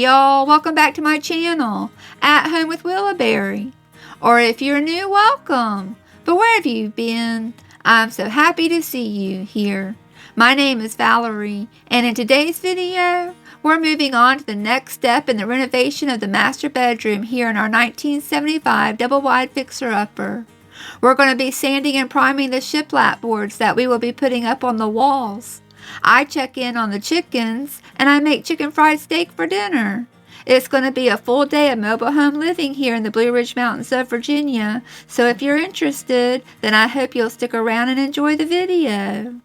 y'all, welcome back to my channel, At Home with Willowberry. Or if you're new, welcome. But where have you been? I'm so happy to see you here. My name is Valerie, and in today's video, we're moving on to the next step in the renovation of the master bedroom here in our 1975 double-wide fixer-upper. We're going to be sanding and priming the shiplap boards that we will be putting up on the walls. I check in on the chickens, and I make chicken fried steak for dinner. It's going to be a full day of mobile home living here in the Blue Ridge Mountains of Virginia, so if you're interested, then I hope you'll stick around and enjoy the video.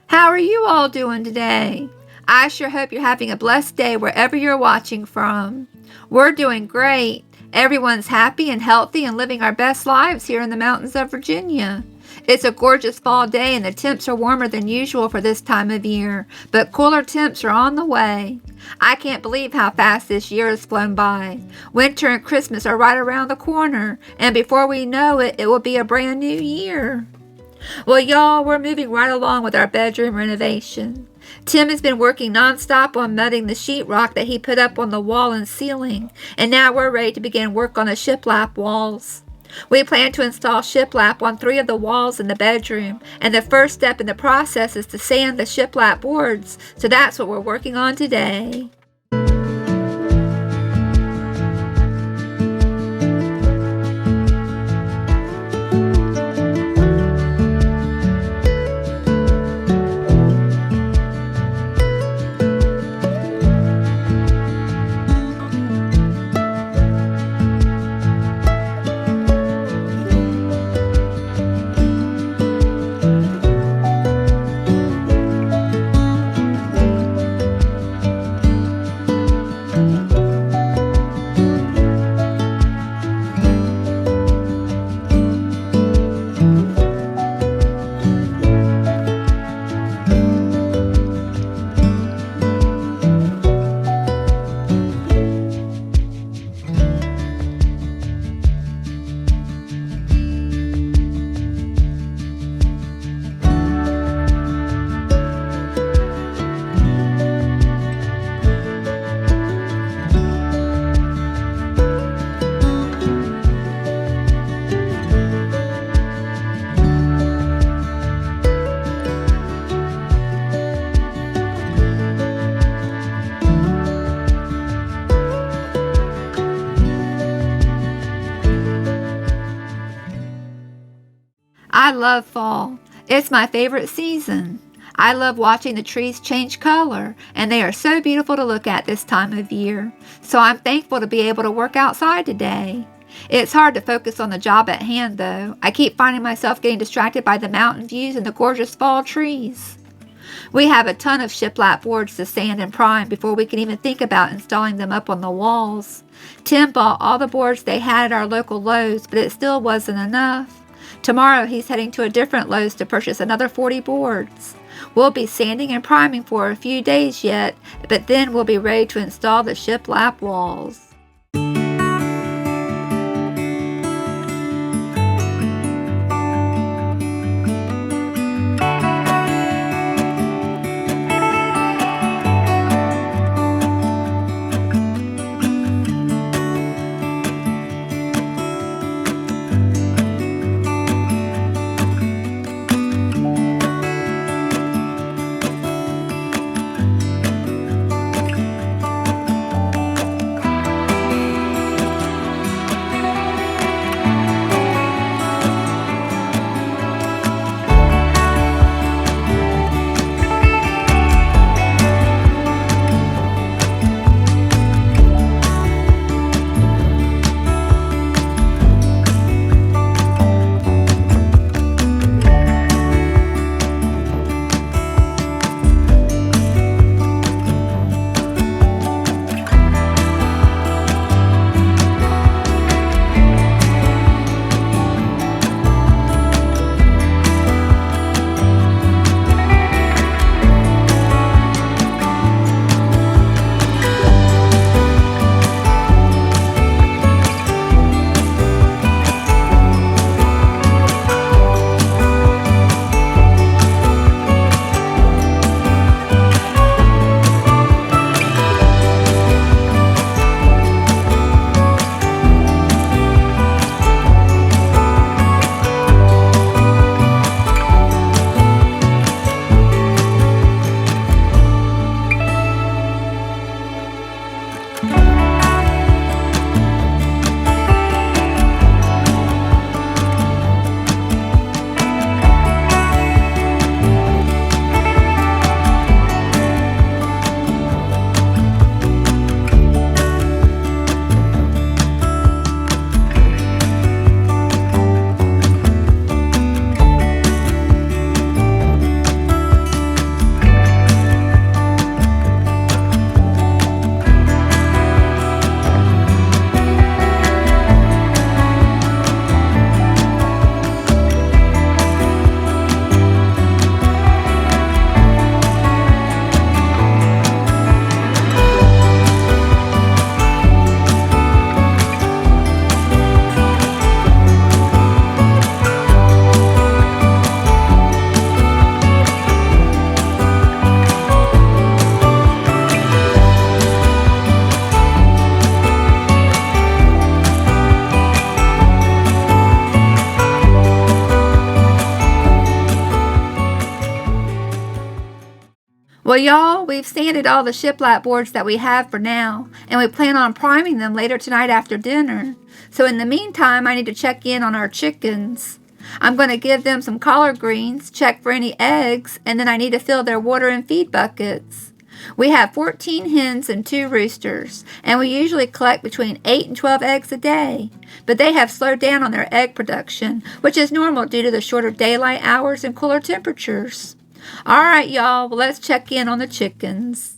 How are you all doing today? I sure hope you're having a blessed day wherever you're watching from. We're doing great. Everyone's happy and healthy and living our best lives here in the mountains of Virginia. It's a gorgeous fall day and the temps are warmer than usual for this time of year, but cooler temps are on the way. I can't believe how fast this year has flown by. Winter and Christmas are right around the corner, and before we know it, it will be a brand new year. Well, y'all, we're moving right along with our bedroom renovation. Tim has been working nonstop on mudding the sheetrock that he put up on the wall and ceiling, and now we're ready to begin work on the shiplap walls. We plan to install shiplap on 3 of the walls in the bedroom, and the first step in the process is to sand the shiplap boards, so that's what we're working on today. I love fall. It's my favorite season. I love watching the trees change color, and they are so beautiful to look at this time of year. So I'm thankful to be able to work outside today. It's hard to focus on the job at hand, though. I keep finding myself getting distracted by the mountain views and the gorgeous fall trees. We have a ton of shiplap boards to sand and prime before we can even think about installing them up on the walls. Tim bought all the boards they had at our local Lowe's, but it still wasn't enough. Tomorrow he's heading to a different Lowe's to purchase another 40 boards. We'll be sanding and priming for a few days yet, but then we'll be ready to install the shiplap walls. Well, y'all, we've sanded all the shiplap boards that we have for now, and we plan on priming them later tonight after dinner. So in the meantime, I need to check in on our chickens. I'm going to give them some collard greens, check for any eggs, and then I need to fill their water and feed buckets. We have 14 hens and 2 roosters, and we usually collect between 8 and 12 eggs a day. But they have slowed down on their egg production, which is normal due to the shorter daylight hours and cooler temperatures. All right, y'all, well, let's check in on the chickens.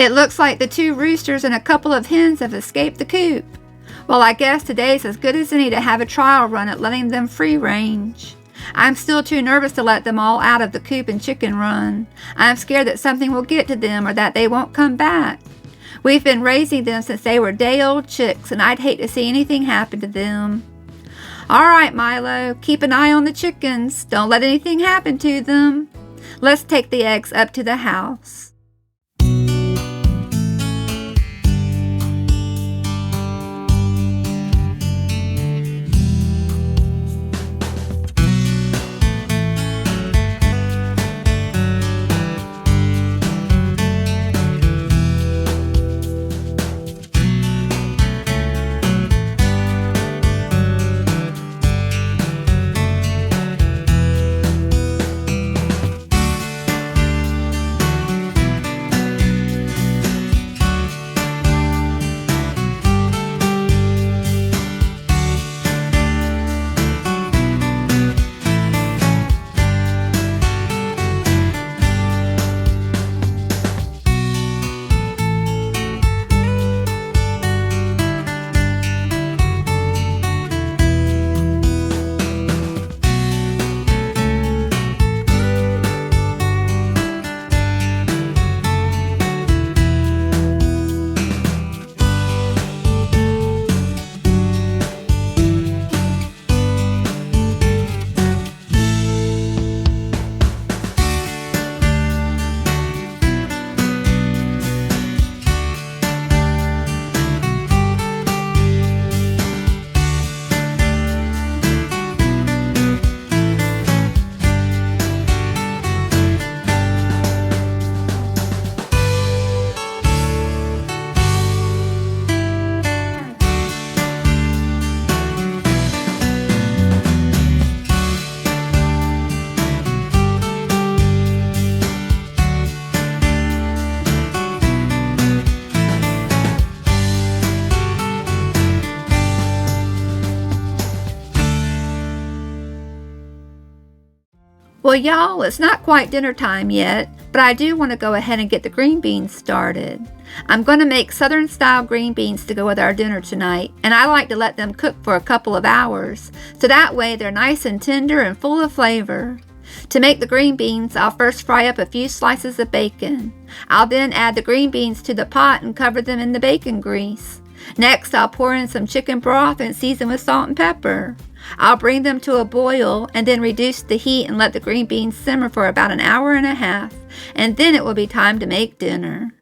It looks like the 2 roosters and a couple of hens have escaped the coop. Well, I guess today's as good as any to have a trial run at letting them free range. I'm still too nervous to let them all out of the coop and chicken run. I'm scared that something will get to them or that they won't come back. We've been raising them since they were day-old chicks, and I'd hate to see anything happen to them. All right, Milo, keep an eye on the chickens. Don't let anything happen to them. Let's take the eggs up to the house. Well, y'all, it's not quite dinner time yet, but I do want to go ahead and get the green beans started. I'm going to make Southern-style green beans to go with our dinner tonight, and I like to let them cook for a couple of hours, so that way they're nice and tender and full of flavor. To make the green beans, I'll first fry up a few slices of bacon. I'll then add the green beans to the pot and cover them in the bacon grease. Next, I'll pour in some chicken broth and season with salt and pepper. I'll bring them to a boil and then reduce the heat and let the green beans simmer for about an hour and a half, and then it will be time to make dinner.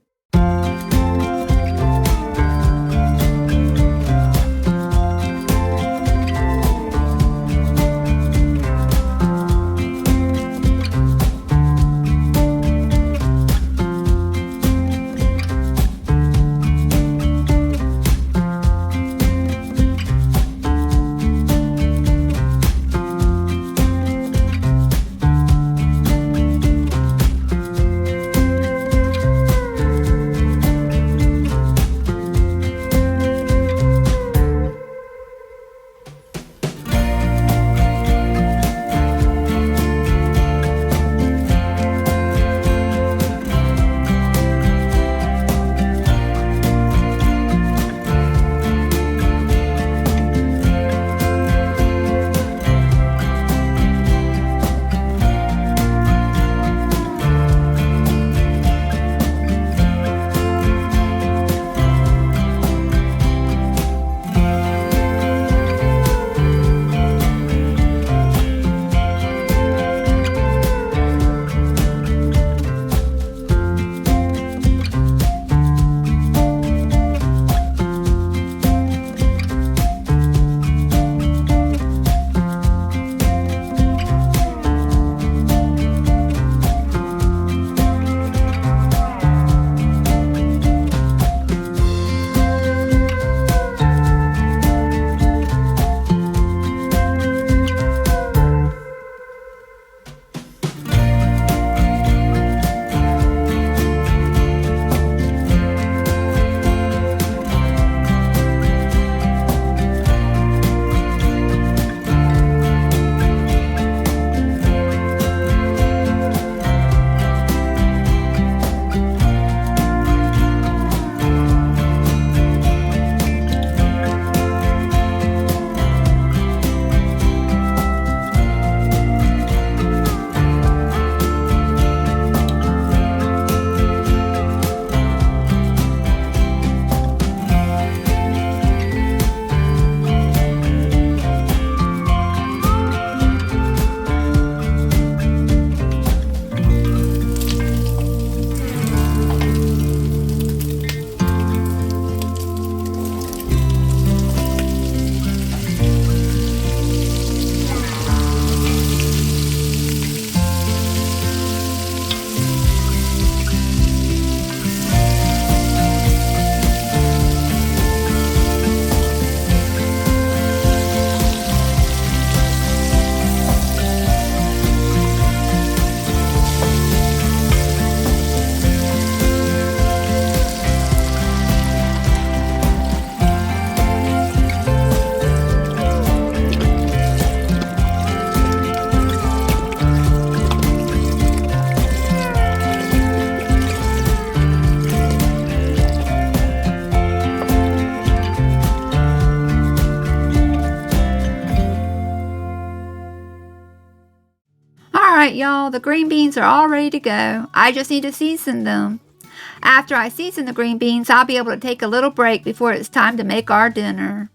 Alright y'all, the green beans are all ready to go. I just need to season them. After I season the green beans, I'll be able to take a little break before it's time to make our dinner.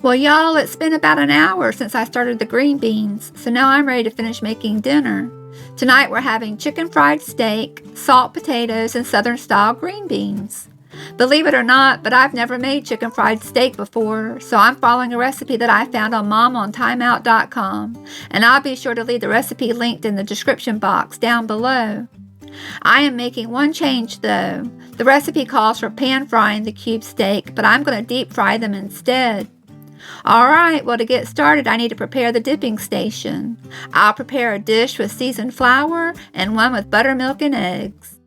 Well, y'all, it's been about an hour since I started the green beans, so now I'm ready to finish making dinner. Tonight we're having chicken fried steak, salt potatoes, and Southern-style green beans. Believe it or not, but I've never made chicken fried steak before, so I'm following a recipe that I found on momontimeout.com, and I'll be sure to leave the recipe linked in the description box down below. I am making one change though. The recipe calls for pan frying the cube steak, but I'm going to deep fry them instead. Alright, well, to get started I need to prepare the dipping station. I'll prepare a dish with seasoned flour and one with buttermilk and eggs.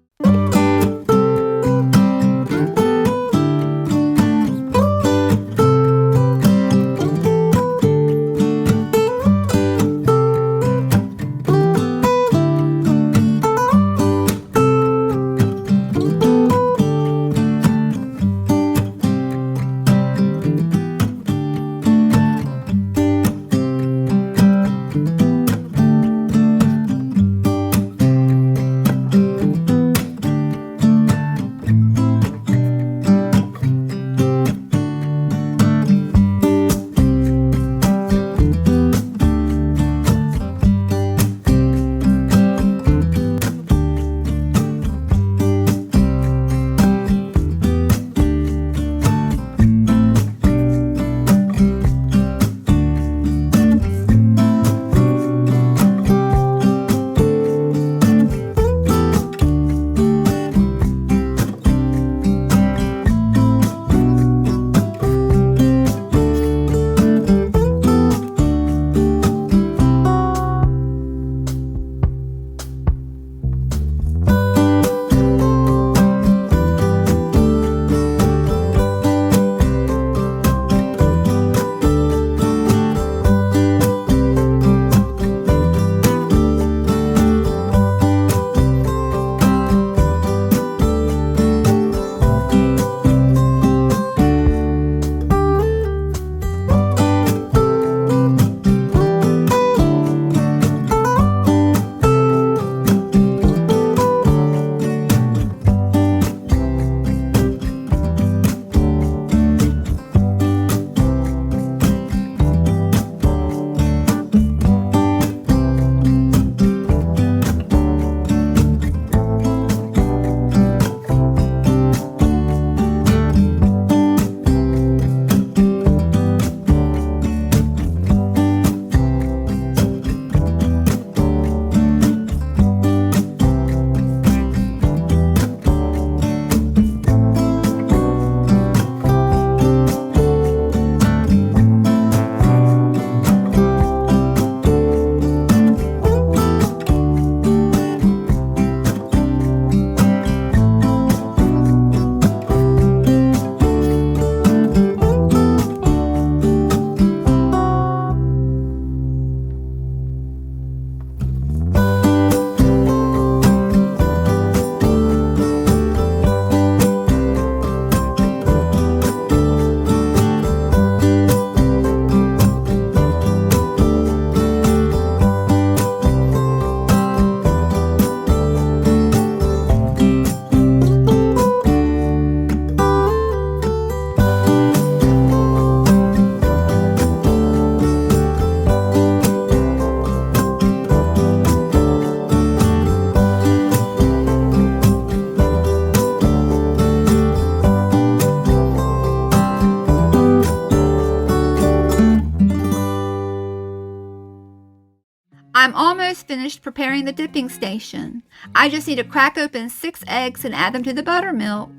I'm almost finished preparing the dipping station. I just need to crack open 6 eggs and add them to the buttermilk.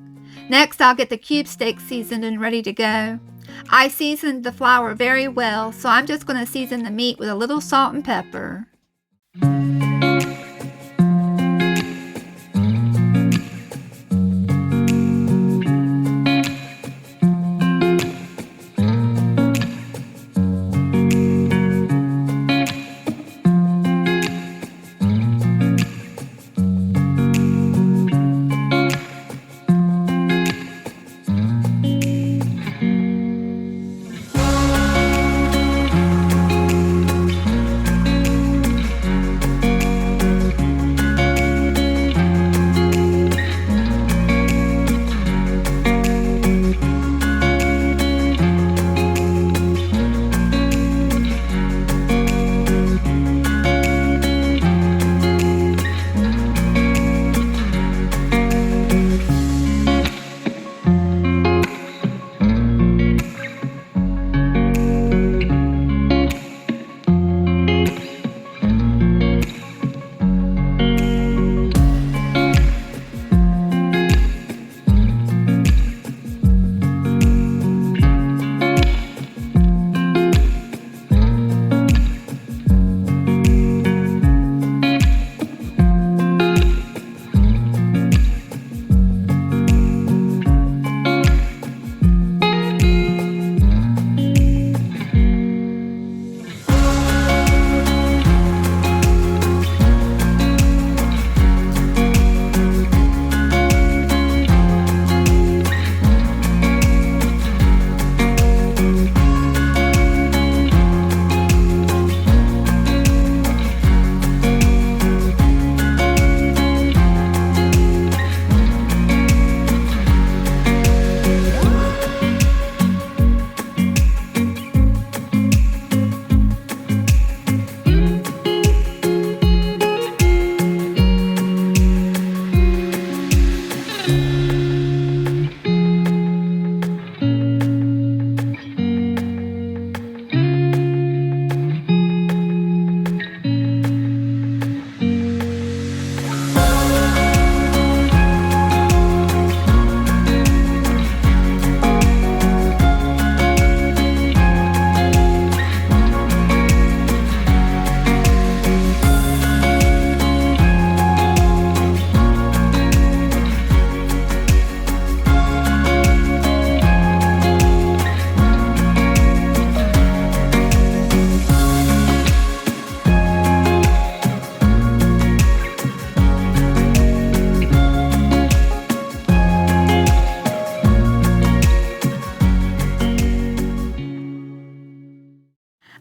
Next, I'll get the cube steak seasoned and ready to go. I seasoned the flour very well, so I'm just going to season the meat with a little salt and pepper.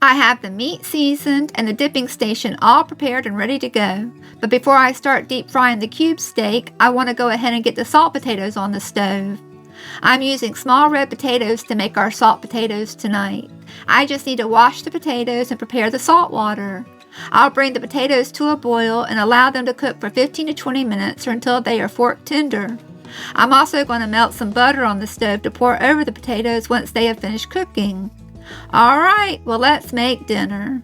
I have the meat seasoned and the dipping station all prepared and ready to go. But before I start deep frying the cube steak, I want to go ahead and get the salt potatoes on the stove. I'm using small red potatoes to make our salt potatoes tonight. I just need to wash the potatoes and prepare the salt water. I'll bring the potatoes to a boil and allow them to cook for 15 to 20 minutes or until they are fork tender. I'm also going to melt some butter on the stove to pour over the potatoes once they have finished cooking. Alright, well let's make dinner.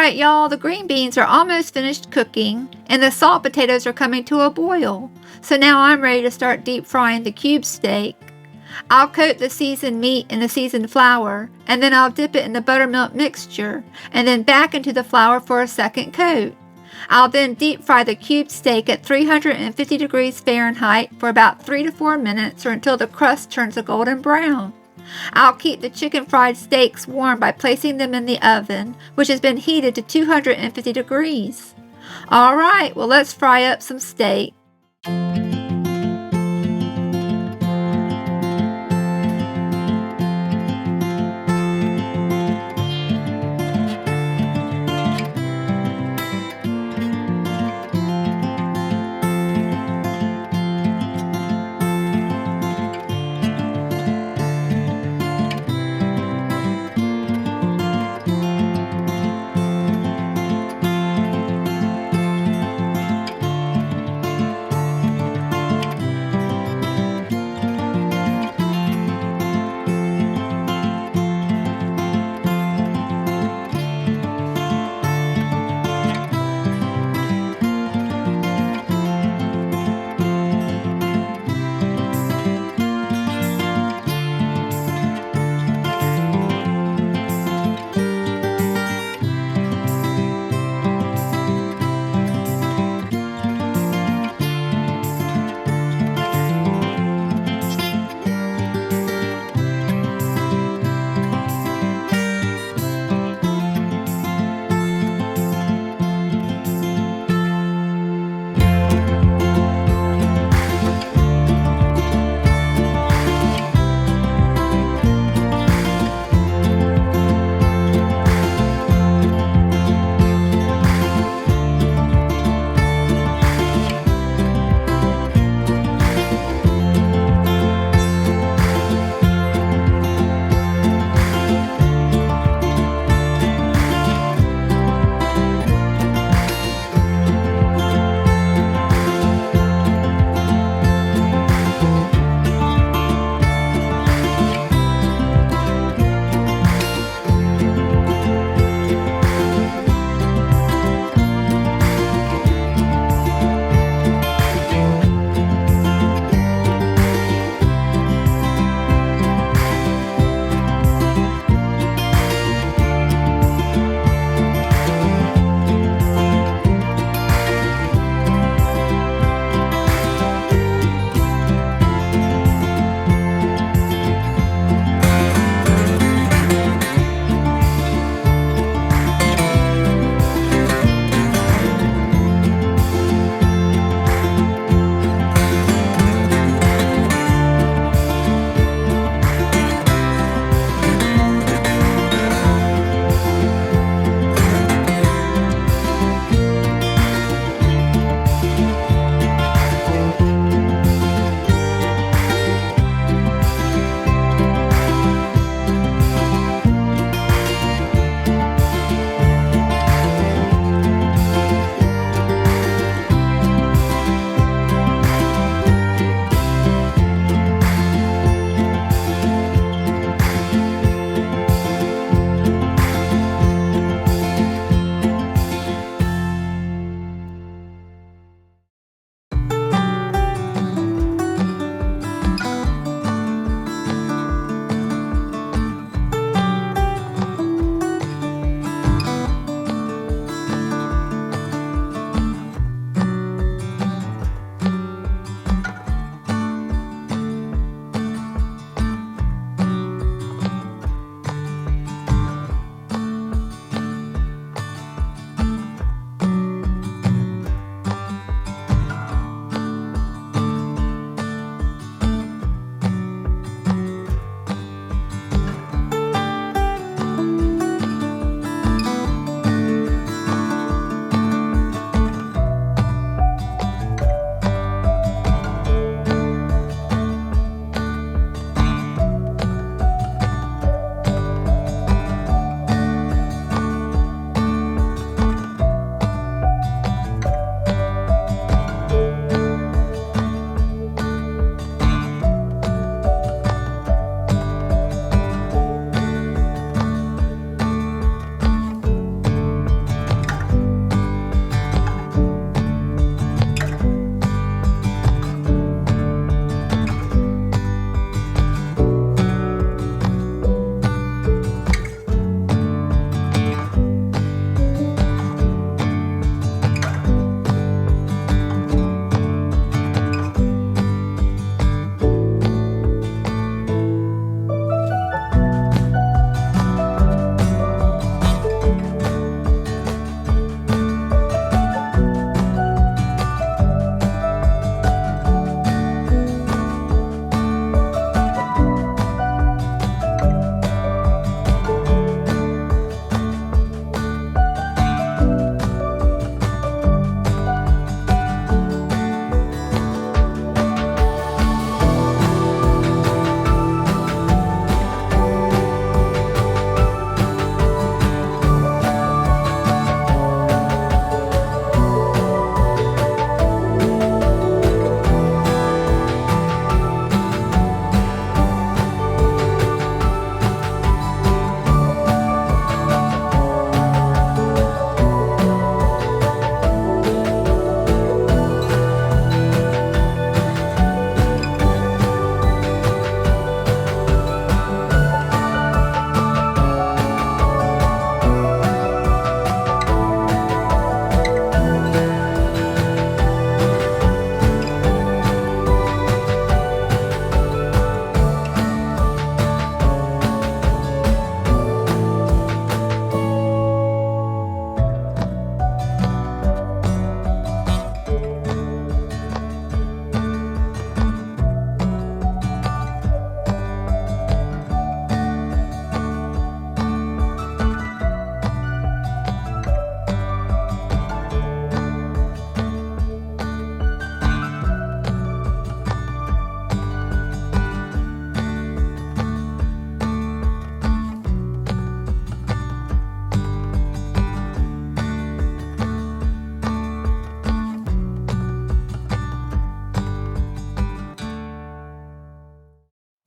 Alright y'all, the green beans are almost finished cooking and the salt potatoes are coming to a boil. So now I'm ready to start deep frying the cube steak. I'll coat the seasoned meat in the seasoned flour and then I'll dip it in the buttermilk mixture and then back into the flour for a second coat. I'll then deep fry the cube steak at 350 degrees Fahrenheit for about 3 to 4 minutes or until the crust turns a golden brown. I'll keep the chicken fried steaks warm by placing them in the oven, which has been heated to 250 degrees. Alright, well let's fry up some steak.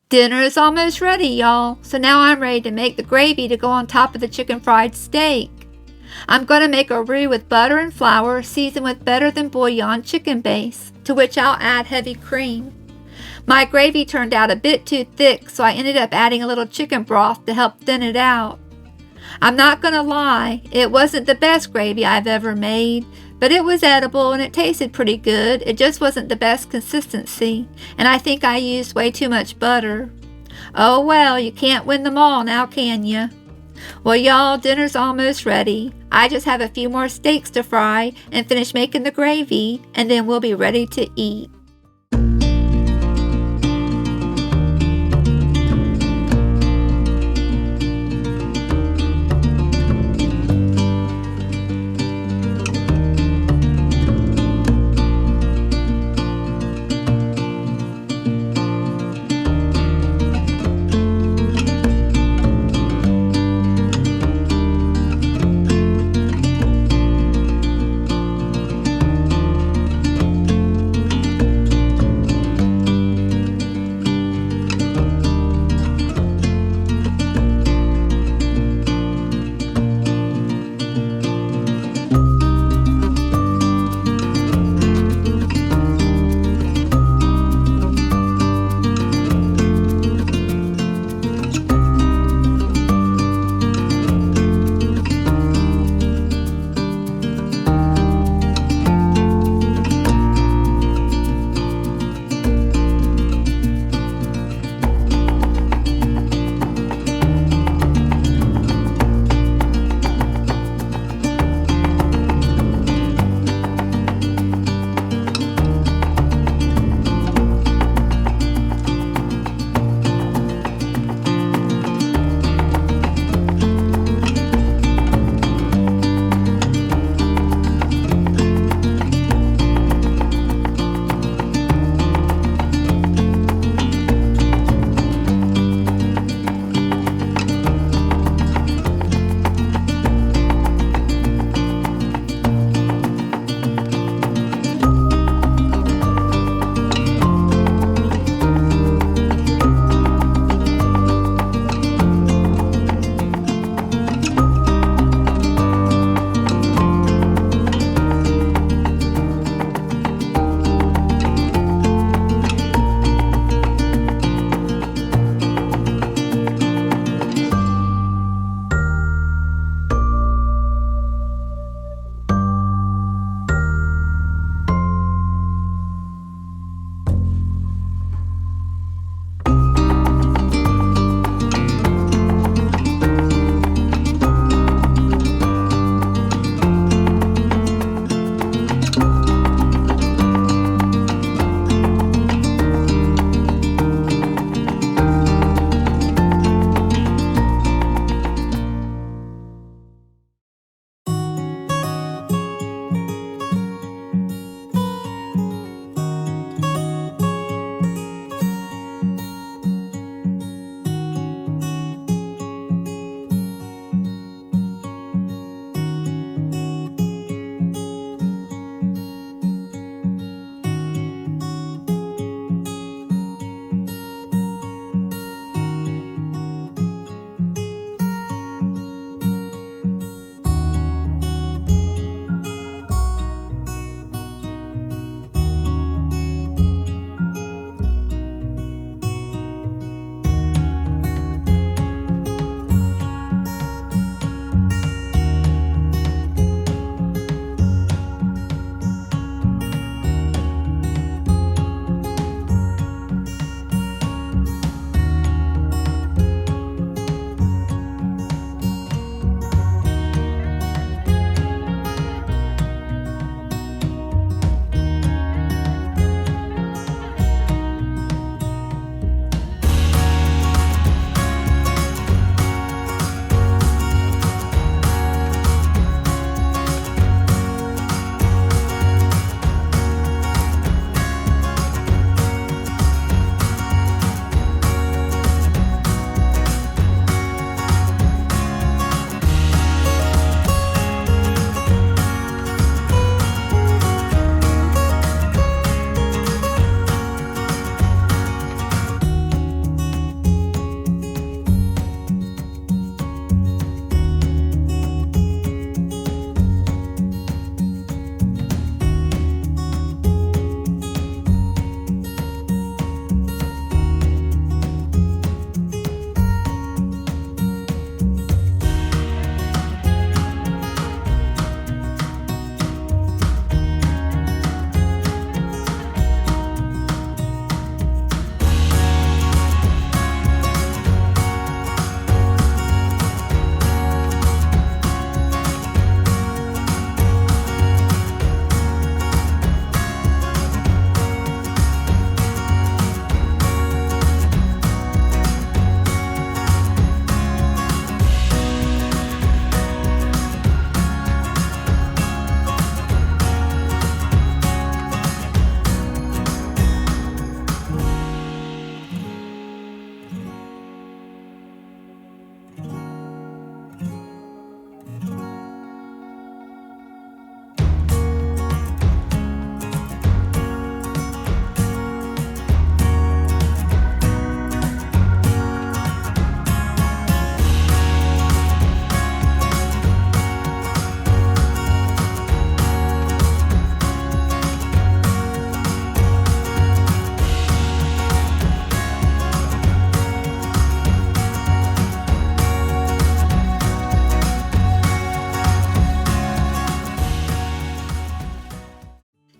Dinner is almost ready, y'all, so now I'm ready to make the gravy to go on top of the chicken fried steak. I'm going to make a roux with butter and flour seasoned with better than bouillon chicken base, to which I'll add heavy cream. My gravy turned out a bit too thick, so I ended up adding a little chicken broth to help thin it out. I'm not going to lie, it wasn't the best gravy I've ever made, but it was edible and it tasted pretty good. It just wasn't the best consistency, and I think I used way too much butter. Oh well, you can't win them all now, can you? Well, y'all, dinner's almost ready. I just have a few more steaks to fry and finish making the gravy, and then we'll be ready to eat.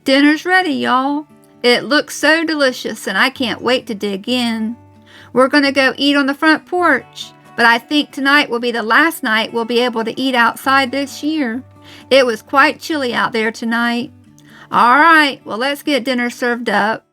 Dinner's ready, y'all. It looks so delicious and I can't wait to dig in. We're going to go eat on the front porch, but I think tonight will be the last night we'll be able to eat outside this year. It was quite chilly out there tonight. All right, well, let's get dinner served up.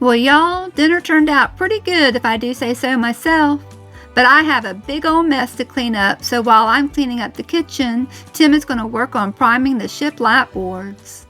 Well, y'all, dinner turned out pretty good if I do say so myself. But I have a big old mess to clean up, so while I'm cleaning up the kitchen, Tim is going to work on priming the shiplap boards.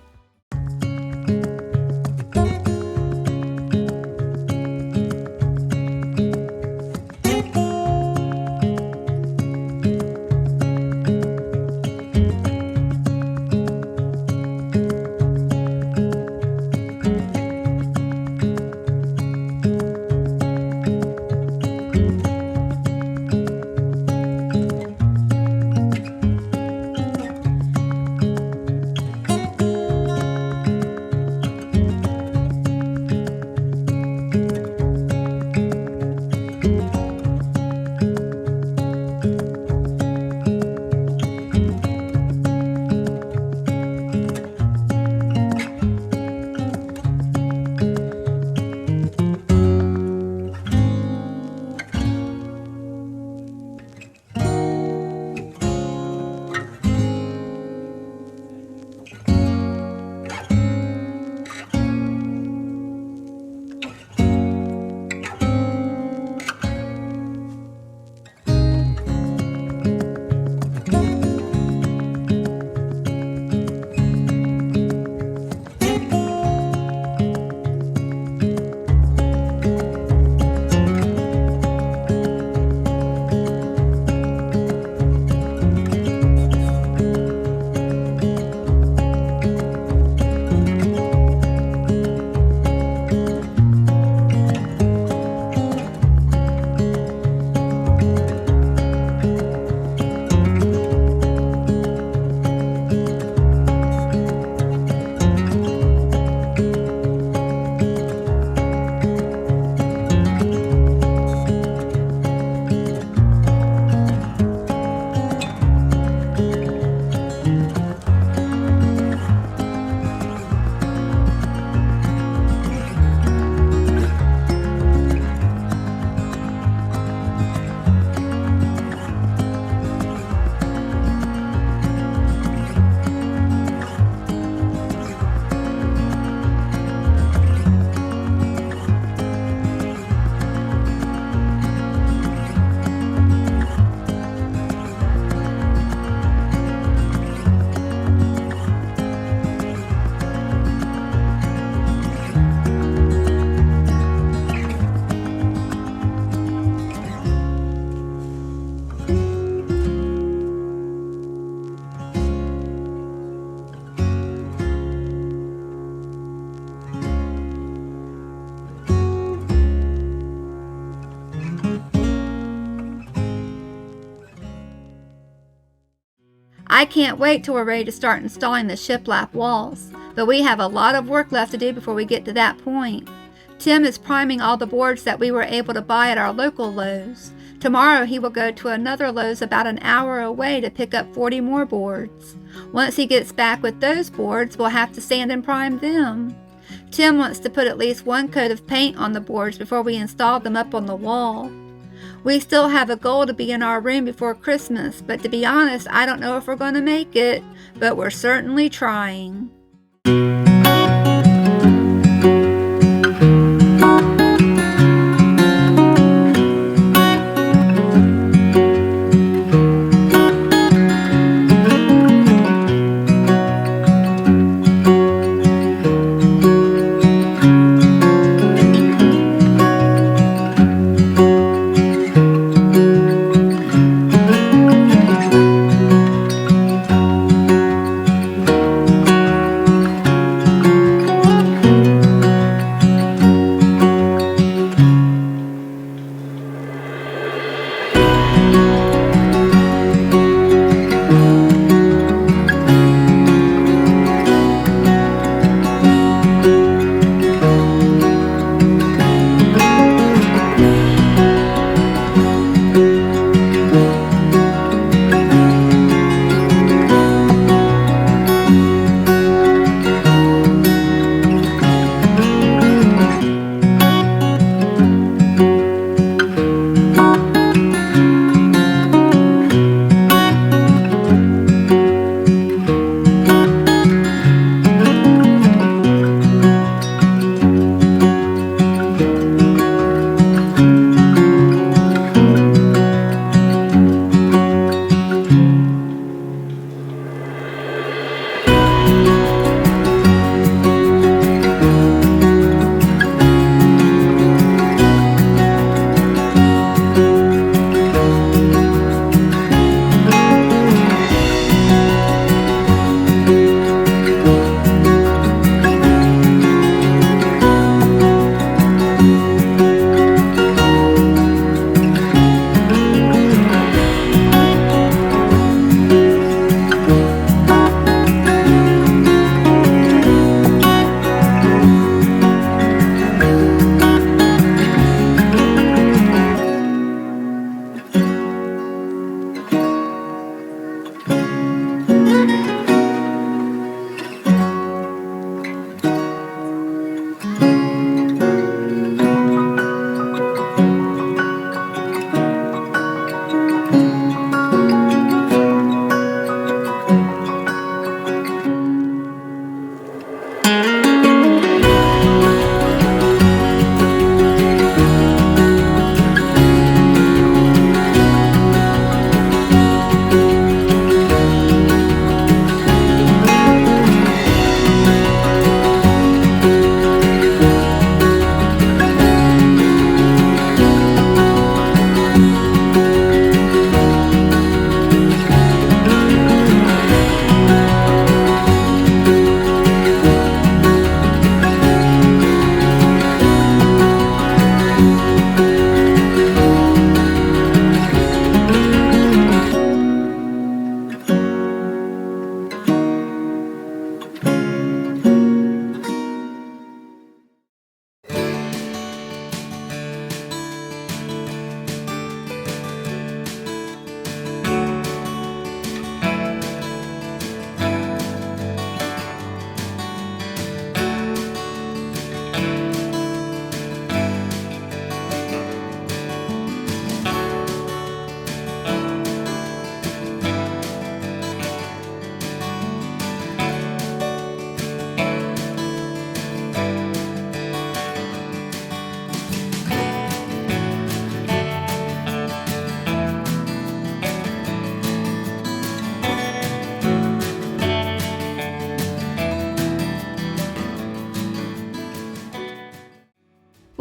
I can't wait till we're ready to start installing the shiplap walls, but we have a lot of work left to do before we get to that point. Tim is priming all the boards that we were able to buy at our local Lowe's. Tomorrow he will go to another Lowe's about an hour away to pick up 40 more boards. Once he gets back with those boards, we'll have to sand and prime them. Tim wants to put at least one coat of paint on the boards before we install them up on the wall. We still have a goal to be in our room before Christmas, but to be honest, I don't know if we're going to make it, but we're certainly trying.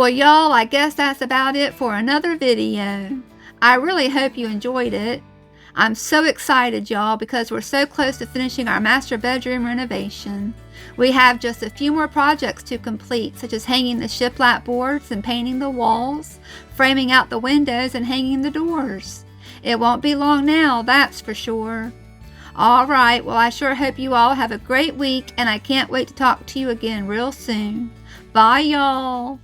Well, y'all, I guess that's about it for another video. I really hope you enjoyed it. I'm so excited, y'all, because we're so close to finishing our master bedroom renovation. We have just a few more projects to complete, such as hanging the shiplap boards and painting the walls, framing out the windows and hanging the doors. It won't be long now, that's for sure. All right, well, I sure hope you all have a great week, and I can't wait to talk to you again real soon. Bye, y'all.